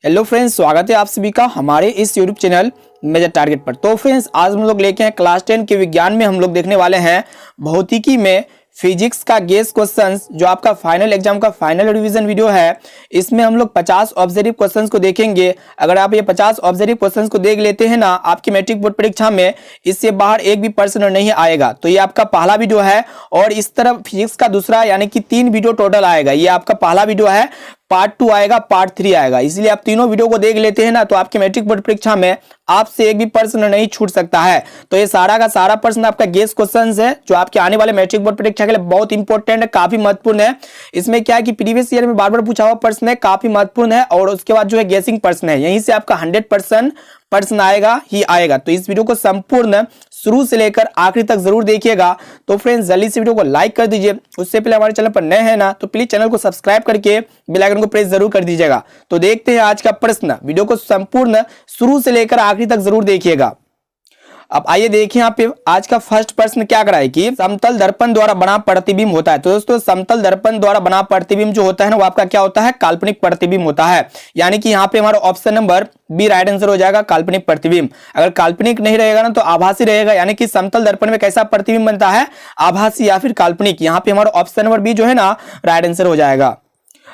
Hello friends, स्वागत है आप सभी का हमारे इस यूट्यूब चैनल मेजर टारगेट पर। तो फ्रेंड्स, आज हम लोग लेके हैं क्लास 10 के विज्ञान में हम लोग देखने वाले हैं भौतिकी में फिजिक्स का गेस क्वेश्चंस, जो आपका फाइनल एग्जाम का फाइनल रिवीजन वीडियो है। इसमें हम लोग 50 ऑब्जेक्टिव क्वेश्चंस को देखेंगे। अगर आप ये 50 ऑब्जेक्टिव क्वेश्चंस को देख लेते हैं ना, आपकी मैट्रिक बोर्ड परीक्षा में इससे बाहर एक भी प्रश्न नहीं आएगा। तो ये आपका पहला वीडियो है और इस तरफ फिजिक्स का दूसरा यानी कि 3 वीडियो टोटल आएगा। ये आपका पहला वीडियो है, पार्ट 2 आएगा, पार्ट 3 आएगा। इसलिए आप तीनों वीडियो को देख लेते हैं ना, तो आपके मैट्रिक बोर्ड परीक्षा में आपसे एक भी प्रश्न नहीं छूट सकता है। तो ये सारा का सारा प्रश्न आपका गेस क्वेश्चंस है, जो आपके आने वाले मैट्रिक बोर्ड परीक्षा के लिए बहुत इंपॉर्टेंट है, काफी महत्वपूर्ण है। इसमें क्या है कि प्रीवियस ईयर में बार बार पूछा हुआ प्रश्न है, काफी महत्वपूर्ण है। और उसके बाद जो है गेसिंग प्रश्न है, यहीं से आपका 100% प्रश्न आएगा ही आएगा। तो इस वीडियो को संपूर्ण शुरू से लेकर आखिरी तक जरूर देखिएगा। तो फ्रेंड्स, जल्दी से वीडियो को लाइक कर दीजिए। उससे पहले हमारे चैनल पर नए हैं ना, तो प्लीज चैनल को सब्सक्राइब करके बेल आइकन को प्रेस जरूर कर दीजिएगा। तो देखते हैं आज का प्रश्न। वीडियो को संपूर्ण शुरू से लेकर आखिरी तक जरूर देखिएगा। अब आइए देखिए यहाँ पे आज का फर्स्ट प्रश्न क्या करा है कि समतल दर्पण द्वारा बना प्रतिबिंब होता है। तो दोस्तों, समतल दर्पण द्वारा बना प्रतिबिंब जो होता है ना, वो आपका क्या होता है? काल्पनिक प्रतिबिंब होता है। यानी कि यहाँ पे हमारा option number B right answer हो जाएगा, काल्पनिक प्रतिबिंब। अगर काल्पनिक नहीं रहेगा ना, तो आभासी रहेगा। यानी कि समतल दर्पण में कैसा प्रतिबिंब बनता है? आभासी या फिर काल्पनिक। यहाँ पे हमारा ऑप्शन नंबर बी जो है ना, राइट आंसर हो जाएगा।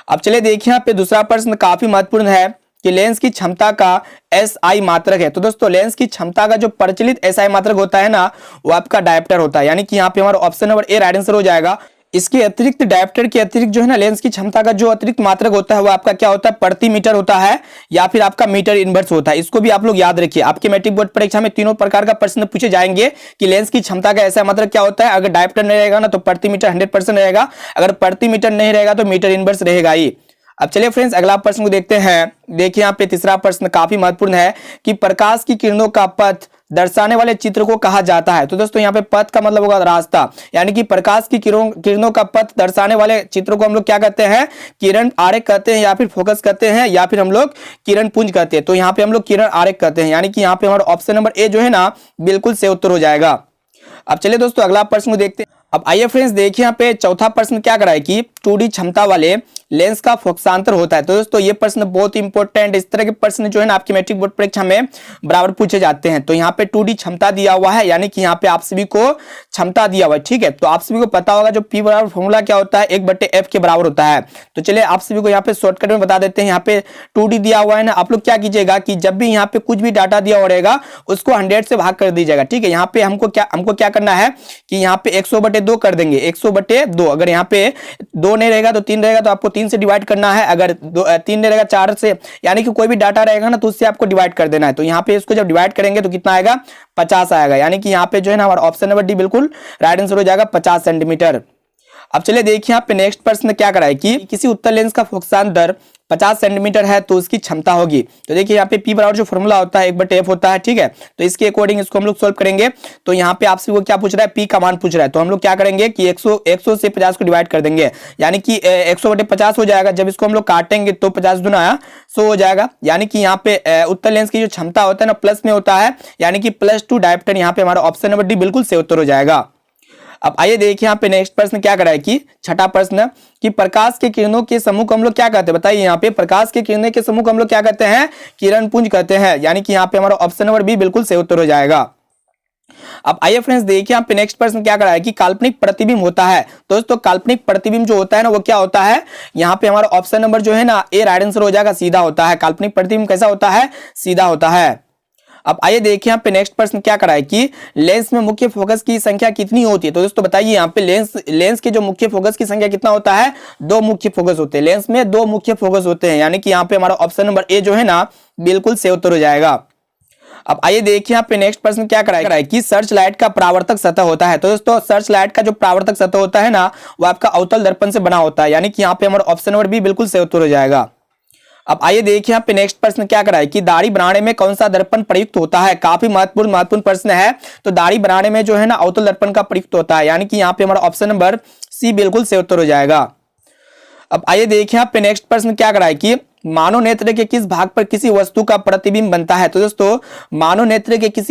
अब चलिए देखिए यहाँ पे दूसरा प्रश्न काफी महत्वपूर्ण है कि लेंस की क्षमता का SI मात्रक है। तो दोस्तों, लेंस की क्षमता का जो प्रचलित SI मात्रक होता है ना, वो आपका डायप्टर होता है। यानी कि यहाँ पे हमारा option number A right answer हो जाएगा। इसके अतिरिक्त, डायप्टर के अतिरिक्त जो है ना, लेंस की क्षमता का जो अतिरिक्त मात्रक होता है, वो आपका क्या होता है? प्रति मीटर होता है या फिर आपका मीटर इनवर्स होता है। इसको भी आप लोग याद रखिए। आपके मैट्रिक बोर्ड परीक्षा में तीनों प्रकार का प्रश्न पूछे जाएंगे कि लेंस की क्षमता का SI मात्रक क्या होता है। अगर डायप्टर नहीं रहेगा ना, तो प्रति मीटर 100% रहेगा। अगर प्रति मीटर नहीं रहेगा तो मीटर इनवर्स रहेगा ही। अब चलिए फ्रेंड्स, अगला प्रश्न को देखते हैं। देखिए यहाँ पे तीसरा प्रश्न काफी महत्वपूर्ण है कि प्रकाश की किरणों का पथ दर्शाने वाले चित्र को कहा जाता है। तो दोस्तों, यहाँ पे पथ का मतलब होगा रास्ता। यानी कि प्रकाश की किरणों का पथ दर्शाने वाले चित्र को हम लोग क्या कहते हैं? किरण आरेख कहते हैं, या फिर फोकस कहते हैं, या फिर हम लोग किरण पुंज कहते हैं। तो यहाँ पे हम लोग किरण आरेख कहते हैं। यानी कि यहाँ पे हमारा ऑप्शन नंबर ए जो है ना, बिल्कुल सही उत्तर हो जाएगा। अब चलिए दोस्तों, अगला प्रश्न को देखते हैं। अब आइए फ्रेंड्स, देखिए यहाँ पे चौथा प्रश्न क्या करा है कि 2D क्षमता वाले लेंस का फोकसांतर होता है। तो दोस्तों, ये प्रश्न बहुत इंपॉर्टेंट। इस तरह के प्रश्न जो है ना, आपकी मैट्रिक बोर्ड परीक्षा में बराबर पूछे जाते हैं। तो यहाँ पे 2D क्षमता दिया हुआ है, यानी कि यहाँ पे आप सभी को क्षमता दिया हुआ है। ठीक है, तो आप सभी को पता होगा जो P बराबर फॉर्मूला क्या होता है? 1/F के बराबर होता है। तो चलिए आप सभी को यहाँ पे शॉर्टकट में बता देते हैं। यहाँ पे 2D दिया हुआ है ना, आप लोग क्या कीजिएगा कि जब भी यहाँ पे कुछ भी डाटा दिया हुआ रहेगा, उसको 100 से भाग कर दीजिएगा। ठीक है, यहाँ पे हमको क्या करना है कि यहाँ पे 100/2 कर देंगे। 100/2। अगर यहाँ पे 2 नहीं रहेगा तो 3 रहेगा, तो आपको 3 से डिवाइड करना है। अगर 3 नहीं रहेगा, 4 से, यानी कि कोई भी डाटा रहेगा ना, तो उससे आपको डिवाइड कर देना है। तो यहाँ पे इसको जब डिवाइड करेंगे तो कितना आएगा? 50 आएगा। यानी कि यहाँ पे जो है ना, हमारा ऑप्शन नंबर डी बिल्कुल राइट आंसर हो जाएगा, 50 सेंटीमीटर। अब चलिए देखिए यहाँ पे नेक्स्ट प्रश्न क्या करा है कि किसी उत्तल लेंस का फोकसान दर 50 सेंटीमीटर है, तो उसकी क्षमता होगी। तो देखिए यहाँ पे P बराबर जो फॉर्मूला होता है 1/F होता है। ठीक है, तो इसके अकॉर्डिंग इसको हम लोग सोल्व करेंगे। तो यहाँ पे आपसे वो क्या पूछ रहा है? P का मान पूछ रहा है। तो हम लोग क्या करेंगे कि 100 से 50 को डिवाइड कर देंगे, यानी कि 100/50 हो जाएगा। जब इसको हम लोग काटेंगे तो 50 दूना 100 हो जाएगा। यानी कि यहाँ पे उत्तल लेंस की जो क्षमता होता है ना, प्लस में होता है, यानी कि +2 डायप्टर। यहाँ पे हमारा ऑप्शन नंबर डी बिल्कुल सही उत्तर हो जाएगा। अब आइए देखिए यहाँ पे नेक्स्ट प्रश्न क्या करा है कि छठा प्रश्न कि प्रकाश के किरणों के समूह को हम लोग क्या कहते हैं? बताइए यहाँ पे प्रकाश के किरणों के समूह को हम लोग क्या कहते हैं? किरण पुंज कहते हैं। यानी कि यहाँ पे हमारा ऑप्शन नंबर बी बिल्कुल सही उत्तर हो जाएगा। अब आइए फ्रेंड्स, देखिए यहाँ पे नेक्स्ट प्रश्न क्या करा है कि काल्पनिक प्रतिबिंब होता है। दोस्तों, काल्पनिक प्रतिबिंब जो होता है ना, वो क्या होता है? यहाँ पे हमारा ऑप्शन नंबर जो है ना, ए राइट आंसर हो जाएगा, सीधा होता है। काल्पनिक प्रतिबिंब कैसा होता है? सीधा होता है। अब आइए देखिए यहाँ पे नेक्स्ट प्रश्न क्या करा है कि लेंस में मुख्य फोकस की संख्या कितनी होती है। तो दोस्तों बताइए, यहाँ पे लेंस के जो मुख्य फोकस की संख्या कितना होता है? 2 मुख्य फोकस होते हैं। लेंस में 2 मुख्य फोकस होते हैं। यानी कि यहाँ पे हमारा ऑप्शन नंबर ए जो है ना, बिल्कुल सही उत्तर हो जाएगा। अब आइए देखिए यहाँ पे नेक्स्ट प्रश्न क्या करा है कि सर्च लाइट का परावर्तक सतह होता है। तो दोस्तों, सर्च लाइट का जो परावर्तक सतह होता है ना, वो आपका अवतल दर्पण से बना होता है। यानी कि यहाँ पे हमारा ऑप्शन नंबर बी बिल्कुल सही उत्तर हो जाएगा। अब आइए देखिए यहाँ पे नेक्स्ट प्रश्न क्या करा है कि दाढ़ी बनाने में कौन सा दर्पण प्रयुक्त होता है? काफी महत्वपूर्ण प्रश्न है। तो दाढ़ी बनाने में जो है ना, अवतल दर्पण का प्रयुक्त होता है। यानी कि यहाँ पे हमारा ऑप्शन नंबर सी बिल्कुल सही उत्तर हो जाएगा। अब आइए देखिए यहाँ पे नेक्स्ट प्रश्न क्या करा है कि मानव नेत्र के किस भाग पर किसी वस्तु का प्रतिबिंब बनता है। तो दोस्तों मानव नेत्र के किस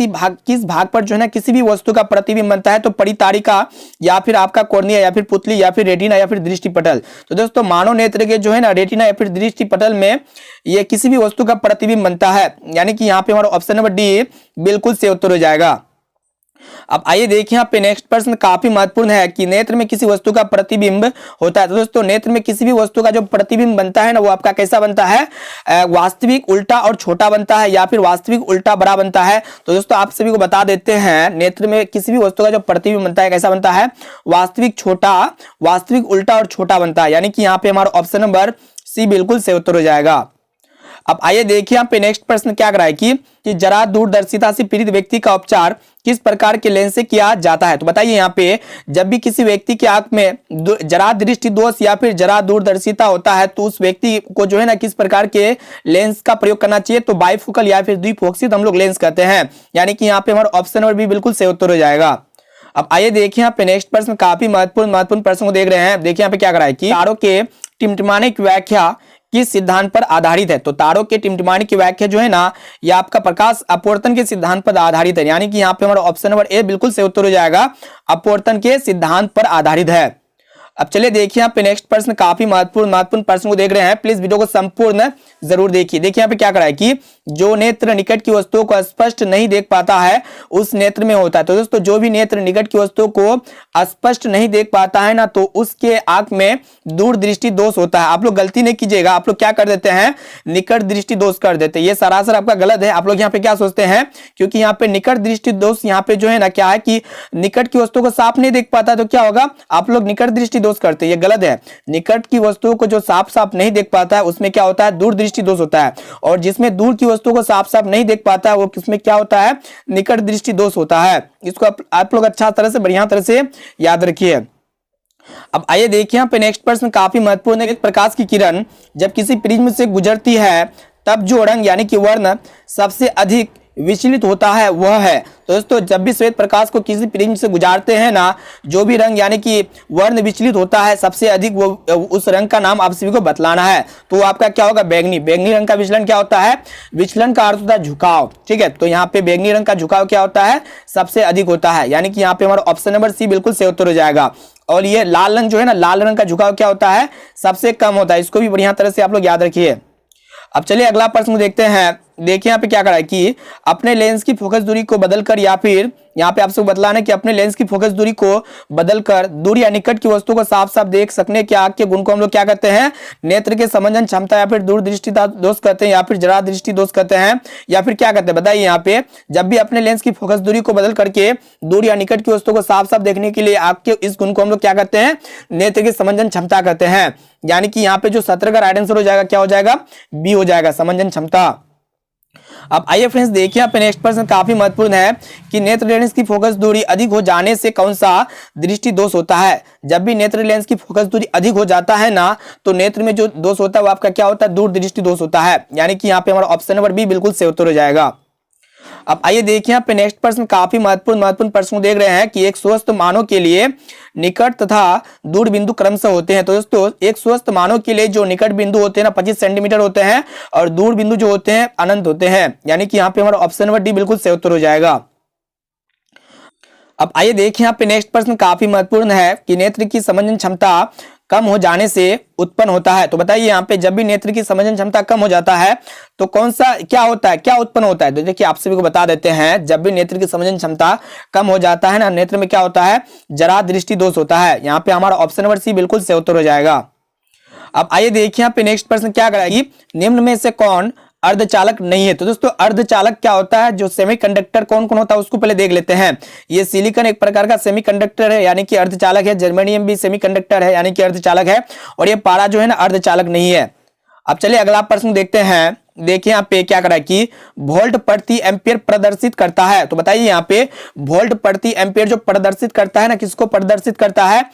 भाग पर जो है ना किसी भी वस्तु का प्रतिबिंब बनता है, तो परितारिका या फिर आपका कॉर्निया या फिर पुतली या फिर रेटिना या फिर दृष्टिपटल। तो दोस्तों मानव नेत्र के जो है ना रेटिना या फिर दृष्टिपटल में ये किसी भी वस्तु का प्रतिबिंब बनता है, यानी कि यहाँ पे हमारा ऑप्शन नंबर डी बिल्कुल सही उत्तर हो जाएगा। अब आइए देखिए यहाँ पे नेक्स्ट प्रश्न काफी महत्वपूर्ण है कि नेत्र में किसी वस्तु का प्रतिबिंब होता है। तो दोस्तों नेत्र में किसी भी वस्तु का जो प्रतिबिंब बनता है ना वो आपका कैसा बनता है, वास्तविक उल्टा और छोटा बनता है या फिर वास्तविक उल्टा बड़ा बनता है। तो दोस्तों आप सभी को बता देते हैं नेत्र में किसी भी वस्तु का जो प्रतिबिंब बनता है कैसा बनता है, वास्तविक छोटा, वास्तविक उल्टा और छोटा बनता है, यानी कि यहाँ पे हमारा ऑप्शन नंबर सी बिल्कुल सही उत्तर हो जाएगा। अब आइए देखिए यहाँ पे नेक्स्ट प्रश्न क्या कराए कि जरा दूरदर्शिता से पीड़ित व्यक्ति का उपचार किस प्रकार के लेंस से किया जाता है। तो बताइए यहाँ पे जब भी किसी व्यक्ति की आंख में जरा दृष्टि दोष या फिर जरा दूरदर्शिता होता है तो उस व्यक्ति को जो है ना किस प्रकार के लेंस का प्रयोग करना चाहिए, तो बाइफोकल या फिर द्विफोकसित हम लोग लेंस कहते हैं, यानी कि यहाँ पे हमारा ऑप्शन नंबर बी बिल्कुल सही उत्तर हो जाएगा। अब आइए देखिए यहाँ पे नेक्स्ट प्रश्न काफी महत्वपूर्ण प्रश्न को देख रहे हैं। देखिए यहाँ पे क्या कराए कि तारों के टिमटिमाने की व्याख्या किस सिद्धांत पर आधारित है। तो तारों के टिमटिमाने की व्याख्या जो है ना ये आपका प्रकाश अपवर्तन के सिद्धांत पर आधारित है, यानी कि यहाँ पे हमारा ऑप्शन नंबर ए बिल्कुल सही उत्तर हो जाएगा, अपवर्तन के सिद्धांत पर आधारित है। अब चलिए देखिए यहाँ पे नेक्स्ट प्रश्न काफी महत्वपूर्ण प्रश्न को देख रहे हैं, प्लीज वीडियो को संपूर्ण जरूर देखिए। देखिए यहाँ पे क्या करा है कि जो नेत्र निकट की वस्तुओं को स्पष्ट नहीं देख पाता है उस नेत्र में होता है। तो दोस्तों जो भी नेत्र निकट की वस्तुओं को स्पष्ट नहीं देख पाता है ना तो उसके आंख में दूर दृष्टि दोष होता है। आप लोग गलती नहीं कीजिएगा, आप लोग क्या कर देते हैं, निकट दृष्टि दोष कर देते हैं, ये सरासर आपका गलत है। आप लोग यहाँ पे क्या सोचते हैं, क्योंकि यहाँ पे निकट दृष्टि दोष यहाँ पे जो है ना क्या है कि निकट की वस्तुओं को साफ नहीं देख पाता तो क्या होगा, आप लोग निकट दृष्टि दोष करते हैं, ये गलत है। निकट की वस्तुओं को जो साफ नहीं देख पाता है उसमें क्या होता है, दूर दृष्टि दोष होता है, और जिसमें दूर की वस्तुओं को साफ नहीं देख पाता है वो किसमें क्या होता है, निकट दृष्टि दोष होता है। इसको आप लोग अच्छा तरह से बढ़िया तरह से याद रखिए। अब आइए देखिए यहाँ पे नेक्स्ट प्रश्न काफी महत्वपूर्ण है। प्रकाश की किरण जब किसी प्रिज्म से गुजरती है तब जो रंग यानी कि वर्ण सबसे अधिक विचलित होता है वह है। तो दोस्तों जब भी श्वेत प्रकाश को किसी प्रिज्म से गुजारते हैं ना, जो भी रंग यानी कि वर्ण विचलित होता है सबसे अधिक वो उस रंग का नाम आप सभी को बतलाना है। तो आपका क्या होगा, बैगनी। बैगनी रंग का विचलन क्या होता है, विचलन का अर्थ होता है झुकाव, ठीक है। तो यहाँ पे बैगनी रंग का झुकाव क्या होता है, सबसे अधिक होता है, यानी कि यहाँ पे हमारा ऑप्शन नंबर सी बिल्कुल सही उत्तर हो जाएगा। और ये लाल रंग जो है ना, लाल रंग का झुकाव क्या होता है, सबसे कम होता है। इसको भी बढ़िया तरह से आप लोग याद रखिए। अब चलिए अगला प्रश्न देखते हैं। देखिए यहाँ पे क्या करा है कि अपने लेंस की फोकस दूरी को बदलकर या फिर यहाँ पे आपसे बतलाना है कि अपने लेंस की फोकस दूरी को बदलकर दूर या निकट की वस्तु को साफ देख सकने के आंख के गुण को हम लोग क्या कहते हैं, नेत्र के समंजन क्षमता या फिर दूरदृष्टि दोष कहते हैं या फिर जरा दृष्टि दोष कहते हैं या फिर क्या कहते हैं, बताइए। यहाँ पे जब भी अपने लेंस की फोकस दूरी को बदल करके दूर या निकट की वस्तु को साफ देखने के लिए आंख के इस गुण को हम लोग क्या कहते हैं, नेत्र की समंजन क्षमता कहते हैं, यानी कि यहाँ पे जो 17 का राइट आंसर हो जाएगा क्या हो जाएगा, बी हो जाएगा, समंजन क्षमता। अब आइए फ्रेंड्स देखिए यहाँ पे नेक्स्ट प्रश्न काफी महत्वपूर्ण है कि नेत्र लेंस की फोकस दूरी अधिक हो जाने से कौन सा दृष्टि दोष होता है। जब भी नेत्र लेंस की फोकस दूरी अधिक हो जाता है ना तो नेत्र में जो दोष होता है वो आपका क्या होता है, दूर दृष्टि दोष होता है, यानी कि यहाँ पे हमारा ऑप्शन नंबर बी बिल्कुल सही उत्तर हो जाएगा। अब आइए देखिए यहाँ पे नेक्स्ट प्रश्न काफी महत्वपूर्ण प्रश्न देख रहे हैं कि एक स्वस्थ मानव के लिए निकट तथा दूर बिंदु क्रमशः होते हैं। तो दोस्तों एक स्वस्थ मानव के लिए जो निकट बिंदु होते हैं ना 25 सेंटीमीटर होते हैं और दूर बिंदु जो होते हैं अनंत होते हैं, यानी कि यहाँ पे हमारा ऑप्शन नंबर डी बिल्कुल सही उत्तर हो जाएगा। अब आइए देखिए यहाँ पे नेक्स्ट प्रश्न काफी महत्वपूर्ण है कि नेत्र की समंजन क्षमता कम हो जाने से उत्पन्न होता है। तो बताइए यहाँ पे जब भी नेत्र की समंजन क्षमता कम हो जाता है तो कौन सा क्या होता है, क्या उत्पन्न होता है। तो देखिए आप सभी को बता देते हैं, जब भी नेत्र की समंजन क्षमता कम हो जाता है ना, नेत्र में क्या होता है, जरा दृष्टि दोष होता है। यहाँ पे हमारा ऑप्शन नंबर सी बिल्कुल सही उत्तर हो जाएगा। अब आइए देखिए यहाँ पे नेक्स्ट प्रश्न क्या कराएगी, निम्न में से कौन अर्धचालक नहीं है। तो दोस्तों अर्धचालक क्या होता है, जो सेमीकंडक्टर कौन कौन होता है उसको पहले देख लेते हैं। ये सिलिकॉन एक प्रकार का सेमीकंडक्टर है यानी कि अर्धचालक है, जर्मेनियम भी सेमीकंडक्टर है यानी कि अर्धचालक है, और ये पारा जो है ना अर्धचालक नहीं है। अब चलिए अगला प्रश्न देखते हैं। देखिए यहाँ पे क्या करा है कि वोल्ट प्रति एम्पियर प्रदर्शित करता है। तो बताइए यहाँ पे वोल्ट प्रति एम्पियर जो प्रदर्शित करता है ना, किसको प्रदर्शित करता है,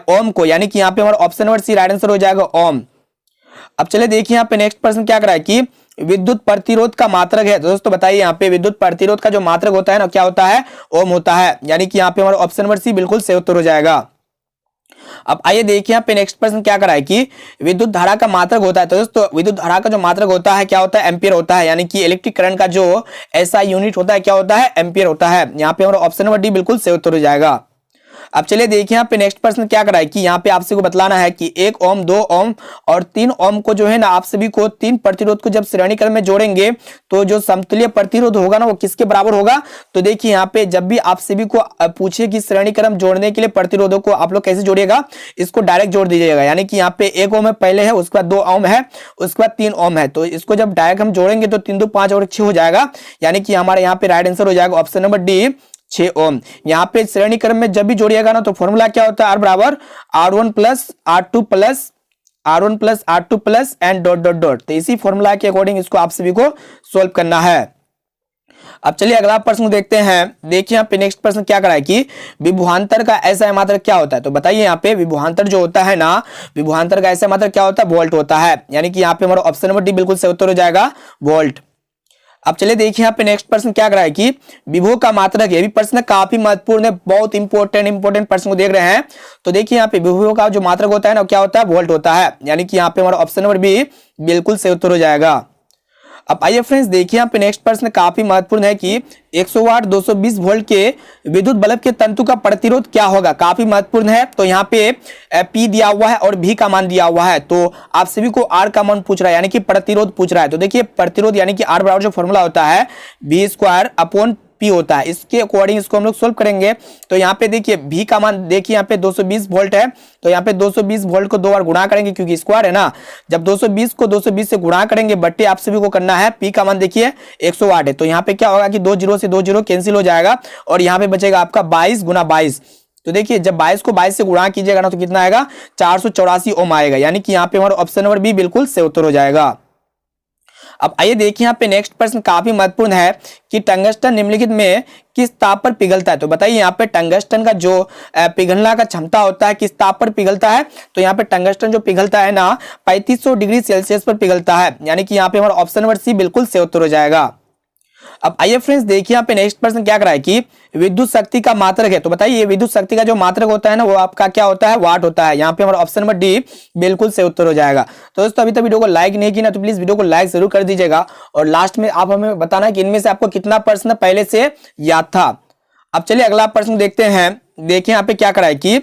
ओम को, यानी कि यहाँ पे हमारा option number C right answer हो जाएगा, ओम। अब चलिए देखिए यहाँ पे नेक्स्ट प्रश्न क्या करा है कि विद्युत प्रतिरोध का मात्रक है। तो दोस्तों बताइए यहाँ पे विद्युत प्रतिरोध का जो मात्रक होता है ना क्या होता है, ओम होता है, यानी कि यहाँ पे हमारा ऑप्शन नंबर सी बिल्कुल सही उत्तर हो जाएगा। अब आइए देखिए यहाँ पे नेक्स्ट प्रश्न क्या करा है कि विद्युत धारा का मात्रक होता है। तो दोस्तों विद्युत धारा का जो मात्रक होता है क्या होता है, एम्पियर होता है। यानी कि इलेक्ट्रिक करंट का जो एसआई यूनिट होता है क्या होता है, एम्पियर होता है। यहाँ पे हमारा ऑप्शन नंबर डी बिल्कुल सही उत्तर हो जाएगा। अब चलिए देखिए यहाँ पे नेक्स्ट प्रश्न क्या कराए कि यहाँ पे आपसे को बतलाना है कि 1 ओम 2 ओम और 3 ओम को जो है ना आप सभी को 3 प्रतिरोध को जब श्रेणी क्रम में जोड़ेंगे तो जो समतुल्य प्रतिरोध होगा ना वो किसके बराबर होगा। तो देखिए यहाँ पे जब भी आप सभी को पूछे कि श्रेणी क्रम जोड़ने के लिए प्रतिरोधों को आप लोग कैसे जोड़िएगा, इसको डायरेक्ट जोड़ दीजिएगा। यानी कि यहाँ पे 1 ओम है पहले है, उसके बाद 2 ओम है, उसके बाद 3 ओम है। तो इसको जब डायरेक्ट हम जोड़ेंगे तो 3 2 5 और 6 हो जाएगा। यानी कि हमारे यहाँ पे राइट आंसर हो जाएगा ऑप्शन नंबर डी 6 ओम। यहाँ पे श्रेणी क्रम में जब भी जोड़िएगा ना तो फॉर्मूला क्या होता है, आर बराबर R1 plus R2 plus and dot dot dot. तो इसी फॉर्मूला के अकॉर्डिंग इसको आप सभी को सोल्व करना है। अब चलिए अगला प्रश्न देखते हैं। देखिए यहाँ पे नेक्स्ट प्रश्न क्या करा है कि विभवांतर का ऐसा मात्रक क्या होता है। तो बताइए यहाँ पे विभवांतर जो होता है ना, विभवांतर का ऐसा मात्रक क्या होता है, वोल्ट होता है। यानी कि यहाँ पे हमारा ऑप्शन नंबर डी बिल्कुल सही उत्तर हो जाएगा, वोल्ट। अब चलिए देखिए यहाँ पे नेक्स्ट प्रश्न क्या करा है कि विभव का मात्रक, ये भी प्रश्न काफी महत्वपूर्ण है, बहुत इंपॉर्टेंट प्रश्न को देख रहे हैं। तो देखिए यहाँ पे विभव का जो मात्रक होता है ना क्या होता है, वोल्ट होता है। यानी कि यहाँ पे हमारा ऑप्शन नंबर बी बिल्कुल सही उत्तर हो जाएगा। अब आइए फ्रेंड्स देखिए यहाँ पे नेक्स्ट प्रश्न काफी महत्वपूर्ण है कि 100 वाट 220 वोल्ट के विद्युत बल्ब के तंतु का प्रतिरोध क्या होगा। काफी महत्वपूर्ण है। तो यहाँ पे P दिया हुआ है और V का मान दिया हुआ है। तो आप सभी को R का मान पूछ रहा है, यानी कि प्रतिरोध पूछ रहा है। तो देखिए प्रतिरोध यानी कि R बराबर जो फॉर्मूला होता है V² अपॉन P होता है। इसके अकॉर्डिंग इसको हम लोग सोल्व करेंगे। तो यहाँ पे देखिए V का मान देखिए यहाँ पे 220 वोल्ट है। तो यहाँ पे 220 वोल्ट को 2 बार गुणा करेंगे क्योंकि स्क्वायर है ना। जब 220 को 220 से गुणा करेंगे बट्टे आप सभी को करना है। P का मान देखिए 100 वाट है। तो यहाँ पे क्या होगा कि 2 जीरो से 2 जीरो कैंसिल हो जाएगा और यहाँ पे बचेगा आपका 22 गुना 22। तो देखिए जब 22 को 22 से गुणा कीजिएगा ना तो कितना आएगा, 484 ओम आएगा। यानी कि यहाँ पे हमारा ऑप्शन नंबर बी बिल्कुल सही उत्तर हो जाएगा। अब आइए देखिए यहाँ पे नेक्स्ट प्रश्न काफी महत्वपूर्ण है कि टंगस्टन निम्नलिखित में किस ताप पर पिघलता है। तो बताइए यहाँ पे टंगस्टन का जो पिघलना का क्षमता होता है किस ताप पर पिघलता है। तो यहाँ पे टंगस्टन जो पिघलता है ना 3500 डिग्री सेल्सियस पर पिघलता है। यानी कि यहाँ पे हमारा ऑप्शन नंबर सी बिल्कुल सही उत्तर हो जाएगा। अब आइए फ्रेंड्स देखिए यहाँ पे नेक्स्ट प्रश्न क्या करा है कि विद्युत शक्ति का मात्रक है। तो बताइए विद्युत शक्ति का जो मात्रक होता है ना वो आपका क्या होता है, वाट होता है। यहाँ पे हमारा ऑप्शन नंबर डी बिल्कुल सही उत्तर हो जाएगा। तो दोस्तों अभी तक वीडियो को लाइक नहीं की ना तो प्लीज वीडियो को लाइक जरूर कर दीजिएगा और लास्ट में आप हमें बताना है कि इनमें से आपको कितना प्रश्न पहले से याद था। अब चलिए अगला प्रश्न देखते हैं। देखिए यहाँ पे क्या करा है कि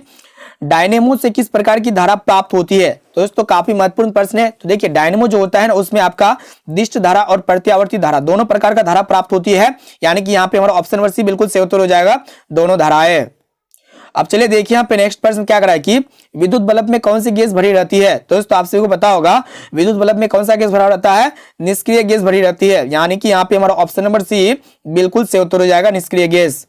डायनेमो से किस प्रकार की धारा प्राप्त होती है। तो दोस्तों काफी महत्वपूर्ण प्रश्न है। तो देखिए डायनेमो जो होता है ना उसमें आपका दिष्ट धारा और प्रत्यावर्ती धारा दोनों प्रकार का धारा प्राप्त होती है। यानी कि यहाँ पे हमारा ऑप्शन नंबर सी बिल्कुल सही उत्तर हो जाएगा, दोनों धाराएं। अब चलिए देखिए यहाँ पे नेक्स्ट प्रश्न क्या करा है कि विद्युत बल्ब में कौन सी गैस भरी रहती है। तो दोस्तों आप सभी को पता होगा विद्युत बल्ब में कौन सा गैस भरा रहता है, निष्क्रिय गैस भरी रहती है। यानी कि यहाँ पे हमारा ऑप्शन नंबर सी बिल्कुल सही उत्तर हो जाएगा, निष्क्रिय गैस।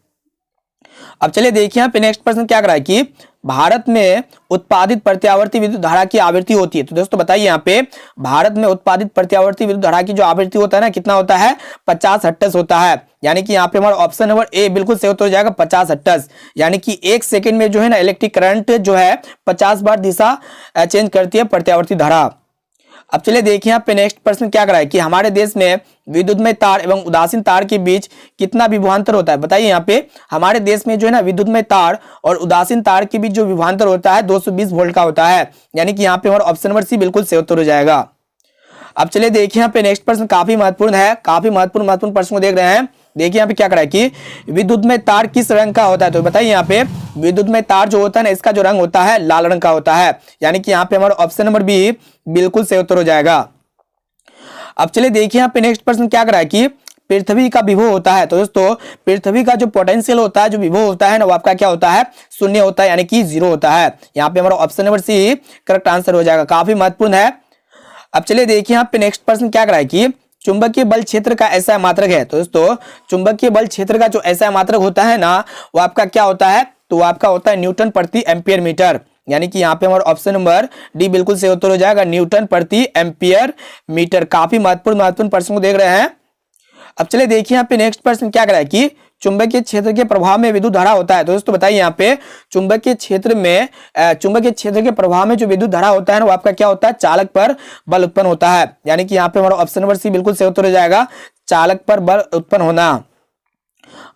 अब चलिए देखिए यहाँ पे नेक्स्ट प्रश्न क्या करा है कि भारत में उत्पादित प्रत्यावर्ती विद्युत धारा की आवृत्ति होती है। तो दोस्तों बताइए यहाँ पे भारत में उत्पादित प्रत्यावर्ती विद्युत धारा की जो आवृत्ति होता है ना कितना होता है, 50 हर्ट्ज होता है। यानी कि यहाँ पे हमारा ऑप्शन नंबर ए बिल्कुल सही उत्तर हो जाएगा, 50 हर्ट्ज। यानी कि 1 सेकंड में जो है ना इलेक्ट्रिक करंट जो है 50 बार दिशा चेंज करती है प्रत्यावर्ती धारा। अब चलिए देखिए यहाँ पे नेक्स्ट प्रश्न क्या करा है कि हमारे देश में विद्युतमय तार एवं उदासीन तार के बीच कितना विभवांतर होता है। बताइए यहाँ पे हमारे देश में जो है ना विद्युतमय तार और उदासीन तार के बीच जो विभवांतर होता है 220 वोल्ट का होता है। यानी कि यहाँ पे हमारा ऑप्शन नंबर सी बिल्कुल सही उत्तर हो जाएगा। अब चलिए देखिए यहाँ पे नेक्स्ट प्रश्न काफी महत्वपूर्ण है, काफी महत्वपूर्ण प्रश्न को देख रहे हैं। देखिए यहाँ पे क्या करा है कि विद्युतमय तार किस रंग का होता है। तो बताइए यहाँ पे विद्युतमय तार जो होता है ना इसका जो रंग होता है लाल रंग का होता है। यानी कि यहाँ पे हमारा ऑप्शन नंबर बी बिल्कुल सही उत्तर हो जाएगा। अब चलिए देखिए यहाँ पे नेक्स्ट प्रश्न क्या करा है कि पृथ्वी का विभव होता है। तो दोस्तों पृथ्वी का जो पोटेंशियल होता है, जो विभव होता है ना वो आपका क्या होता है, शून्य होता है। यानी कि 0 होता है। यहाँ पे हमारा option number C correct answer हो जाएगा, काफी महत्वपूर्ण है। अब चलिए देखिए यहाँ पे नेक्स्ट प्रश्न क्या करा है कि चुंबकीय बल क्षेत्र का ऐसा मात्रक है। तो दोस्तों चुंबकीय बल क्षेत्र का जो ऐसा मात्रक होता है ना वो आपका क्या होता है, तो वो आपका होता है न्यूटन प्रति एम्पियर मीटर। यानी कि यहाँ पे हमारा ऑप्शन नंबर डी बिल्कुल सही उत्तर हो जाएगा, न्यूटन प्रति एम्पियर मीटर। काफी महत्वपूर्ण प्रश्न को देख रहे हैं। अब चलिए देखिए यहाँ पे नेक्स्ट प्रश्न क्या करा है कि चुंबकीय क्षेत्र के प्रभाव में विद्युत धारा होता है। तो दोस्तों बताइए यहाँ पे चुंबकीय क्षेत्र के प्रभाव में जो विद्युत धारा होता है ना वो आपका क्या होता है, चालक पर बल उत्पन्न होता है। यानी कि यहाँ पे हमारा ऑप्शन नंबर सी बिल्कुल सही उत्तर हो जाएगा, चालक पर बल उत्पन्न होना।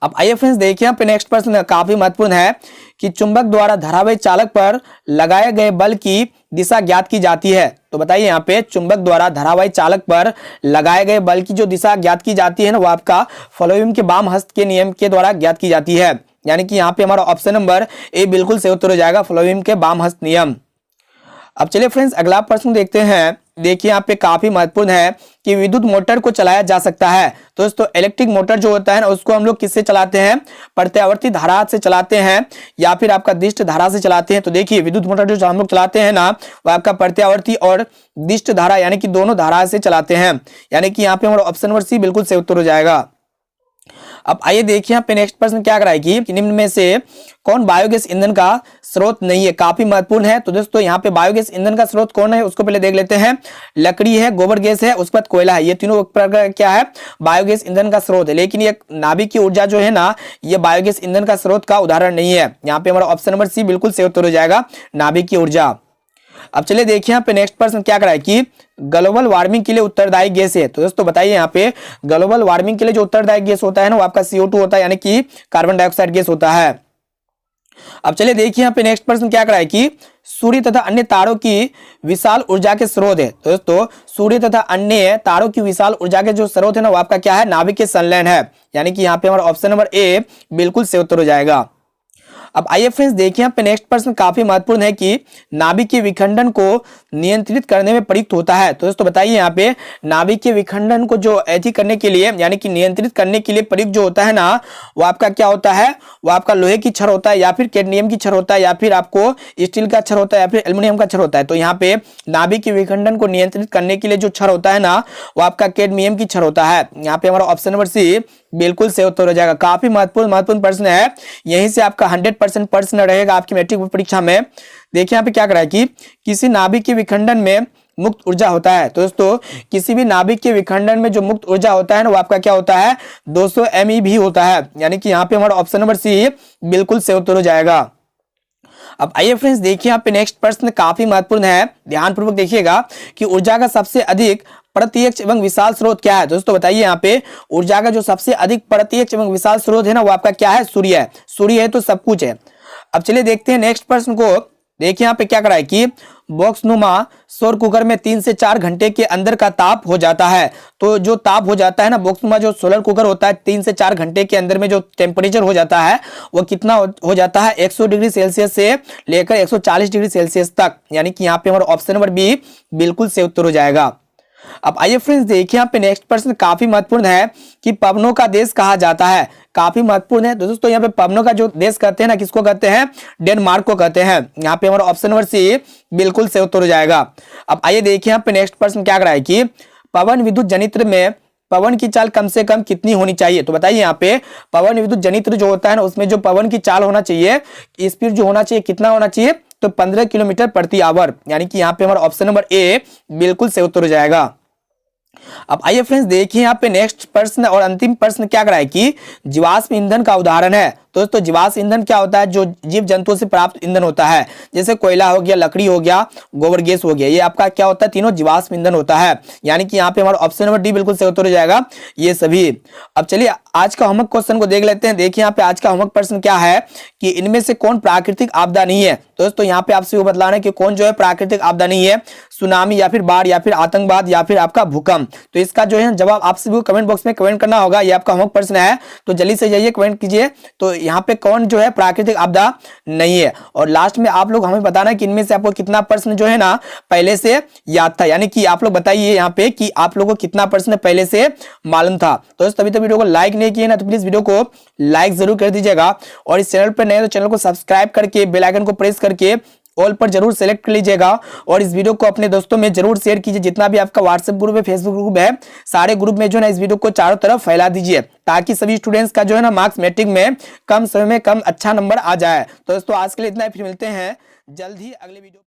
अब आइए फ्रेंड्स देखिए यहाँ पे नेक्स्ट प्रश्न काफी महत्वपूर्ण है कि चुंबक द्वारा धारावाही चालक पर लगाए गए बल की दिशा ज्ञात की जाती है। तो बताइए यहाँ पे चुंबक द्वारा धारावाही चालक पर लगाए गए बल की जो दिशा ज्ञात की जाती है ना, वो आपका फ्लोएम के वाम हस्त के नियम के द्वारा ज्ञात की जाती है। यानी कि यहाँ पे हमारा ऑप्शन नंबर ए बिल्कुल सही उत्तर हो जाएगा, फ्लोएम के वाम हस्त नियम। अब चलिए फ्रेंड्स अगला प्रश्न देखते हैं। देखिए यहाँ पे काफी महत्वपूर्ण है कि विद्युत मोटर को चलाया जा सकता है। तो दोस्तों इलेक्ट्रिक मोटर जो होता है ना, उसको हम लोग किससे चलाते हैं? प्रत्यावर्ती धारा से चलाते हैं या फिर आपका दिष्ट धारा से चलाते हैं। तो देखिए विद्युत मोटर जो हम लोग चलाते हैं ना, वो आपका प्रत्यावर्ती और दिष्ट धारा यानी कि दोनों धारा से चलाते हैं। यानी कि यहाँ पे हमारा ऑप्शन नंबर सी बिल्कुल सही उत्तर हो जाएगा। अब आइए देखिए यहाँ पे नेक्स्ट प्रश्न क्या कराएगी कि निम्न में से कौन बायोगैस ईंधन का स्रोत नहीं है? काफी महत्वपूर्ण है। तो दोस्तों यहाँ पे बायोगैस ईंधन का स्रोत कौन है उसको पहले देख लेते हैं। लकड़ी है, गोबर गैस है, उसके बाद कोयला है। ये तीनों प्रकार क्या है? बायोगैस ईंधन का स्रोत है। लेकिन ये नाभिक की ऊर्जा जो है ना, ये बायोगैस ईंधन का स्रोत का उदाहरण नहीं है। यहाँ पे हमारा ऑप्शन नंबर सी बिल्कुल सही उत्तर हो जाएगा, नाभिक की ऊर्जा। अब चलिए देखिए यहाँ पे नेक्स्ट प्रश्न क्या कराए कि ग्लोबल वार्मिंग के लिए उत्तरदायी गैस है। तो दोस्तों बताइए यहाँ पे ग्लोबल वार्मिंग के लिए जो उत्तरदायी गैस होता है ना, वो आपका CO2 होता है, यानी कि कार्बन डाइऑक्साइड गैस होता है। अब चलिए देखिए यहाँ पे नेक्स्ट प्रश्न क्या कराए कि सूर्य तथा अन्य तारों की विशाल ऊर्जा के स्रोत है। तो दोस्तों सूर्य तथा अन्य तारों की विशाल ऊर्जा के जो स्रोत है ना, वो आपका क्या है? नाभिक के संलयन है। यानी कि यहाँ पे हमारा ऑप्शन नंबर ए बिल्कुल सही उत्तर हो जाएगा। अब आइए फ्रेंड्स देखिए यहाँ पे नेक्स्ट प्रश्न काफी महत्वपूर्ण है कि नाभिक के विखंडन को नियंत्रित करने में प्रयुक्त होता है। तो दोस्तों बताइए यहाँ पे नाभिक के विखंडन को जो ऐसी करने के लिए यानी कि नियंत्रित करने के लिए प्रयुक्त जो होता है ना, वो आपका क्या होता है? वो आपका लोहे की छड़ होता है या फिर कैडमियम की छड़ होता है या फिर आपको स्टील का छड़ होता है या फिर एल्यूमिनियम का छड़ होता है। तो यहाँ पे नाभिक के विखंडन को नियंत्रित करने के लिए जो छड़ होता है ना, वो आपका कैडमियम की छड़ होता है। यहाँ पे हमारा ऑप्शन नंबर सी बिल्कुल सही उत्तर हो जाएगा। काफी महत्वपूर्ण प्रश्न है, यहीं से आपका 100% प्रश्न रहेगा आपकी मैट्रिक परीक्षा में। देखिए यहाँ पे क्या करा है कि किसी नाभिक के विखंडन में मुक्त ऊर्जा होता है। तो दोस्तों किसी भी नाभिक के विखंडन में जो मुक्त ऊर्जा होता है ना, वो आपका क्या होता है? 200 MeV होता है। यानी कि यहाँ पे हमारा ऑप्शन नंबर सी बिल्कुल सही उत्तर हो जाएगा। अब आइए फ्रेंड्स देखिए यहाँ पे नेक्स्ट प्रश्न काफी महत्वपूर्ण है, ध्यानपूर्वक देखिएगा कि ऊर्जा का सबसे अधिक प्रत्यक्ष एवं विशाल स्रोत क्या है? दोस्तों बताइए यहाँ पे ऊर्जा का जो सबसे अधिक प्रत्यक्ष एवं विशाल स्रोत है ना, वो आपका क्या है? सूर्य है। सूर्य है तो सब कुछ है। अब चलिए देखते हैं नेक्स्ट प्रश्न को। देखिए यहाँ पे क्या करा है कि बॉक्सनुमा सौर कुकर में 3 से 4 घंटे के अंदर का ताप हो जाता है। तो जो ताप हो जाता है ना, बॉक्सनुमा जो सोलर कुकर होता है, 3 से 4 घंटे के अंदर में जो टेम्परेचर हो जाता है, वो कितना हो जाता है? 100 डिग्री सेल्सियस से लेकर 140 डिग्री सेल्सियस तक। यानी कि यहाँ पे हमारा ऑप्शन नंबर बी बिल्कुल सही उत्तर हो जाएगा। अब आइए फ्रेंड्स देखिए यहाँ पे नेक्स्ट प्रश्न काफी महत्वपूर्ण है कि पवनों का देश कहा जाता है। काफी महत्वपूर्ण है दोस्तों। यहाँ पे पवनों का जो देश कहते हैं ना, किसको कहते हैं? डेनमार्क को कहते हैं। यहाँ पे हमारा ऑप्शन नंबर सी बिल्कुल सही उत्तर हो जाएगा। अब आइए देखिए यहाँ पे नेक्स्ट प्रश्न क्या कराए कि पवन विद्युत जनित्र में पवन की चाल कम से कम कितनी होनी चाहिए? तो बताइए यहाँ पे पवन विद्युत जनित्र जो होता है ना, उसमें जो पवन की चाल होना चाहिए, स्पीड जो होना चाहिए, कितना होना चाहिए? तो 15 किलोमीटर प्रति आवर। यानी कि यहाँ पे हमारा ऑप्शन नंबर ए बिल्कुल सही उत्तर हो जाएगा। अब आइए फ्रेंड्स देखिए यहाँ पे नेक्स्ट प्रश्न और अंतिम प्रश्न क्या कराए कि जीवाश्म ईंधन का उदाहरण है। दोस्तों जीवाश्म ईंधन क्या होता है? जो जीव जंतुओं से प्राप्त ईंधन होता है, जैसे कोयला हो गया, लकड़ी हो गया, गोबर गैस हो गया, ये आपका क्या होता है? तीनों जीवाश्म ईंधन होता है। यानी कि यहाँ पे हमारा ऑप्शन नंबर डी बिल्कुल सही उत्तर हो जाएगा, ये सभी। अब चलिए आज का होमवर्क क्वेश्चन को देख लेते हैं। देखिए यहाँ पे आज का होमवर्क प्रश्न क्या है कि इनमें से कौन प्राकृतिक आपदा नहीं है? दोस्तों यहाँ पे आपसे वो बतलाना है कि कौन जो है प्राकृतिक आपदा नहीं है, सुनामी या फिर बाढ़ या फिर आतंकवाद या फिर आपका भूकंप। तो इसका जो है जवाब आप सभी को कमेंट बॉक्स में कमेंट करना होगा। ये आपका होमवर्क प्रश्न है, तो जल्दी से जाइए कमेंट कीजिए। तो यहाँ पे कौन जो है प्राकृतिक आपदा नहीं है, और लास्ट में आप लोग हमें बताना कि इनमें से आपको कितना प्रश्न जो है ना पहले से याद था। यानी कि आप लोग बताइए यहाँ पे कि आप लोगों को कितना प्रश्न पहले से मालूम था। तो तभी तो वीडियो को लाइक नहीं किए ना, तो प्लीज वीडियो को लाइक जरूर कर दीजिएगा, और इस चैनल पर नए तो चैनल को सब्सक्राइब करके बेल आइकन को प्रेस करके ऑल पर जरूर सेलेक्ट कर लीजिएगा, और इस वीडियो को अपने दोस्तों में जरूर शेयर कीजिए। जितना भी आपका व्हाट्सएप ग्रुप है, फेसबुक ग्रुप है, सारे ग्रुप में जो है ना इस वीडियो को चारों तरफ फैला दीजिए, ताकि सभी स्टूडेंट्स का जो है ना मार्क्स मैट्रिक में कम समय में कम अच्छा नंबर आ जाए। तो दोस्तों आज के लिए इतना ही, फिर मिलते हैं जल्द ही अगले वीडियो।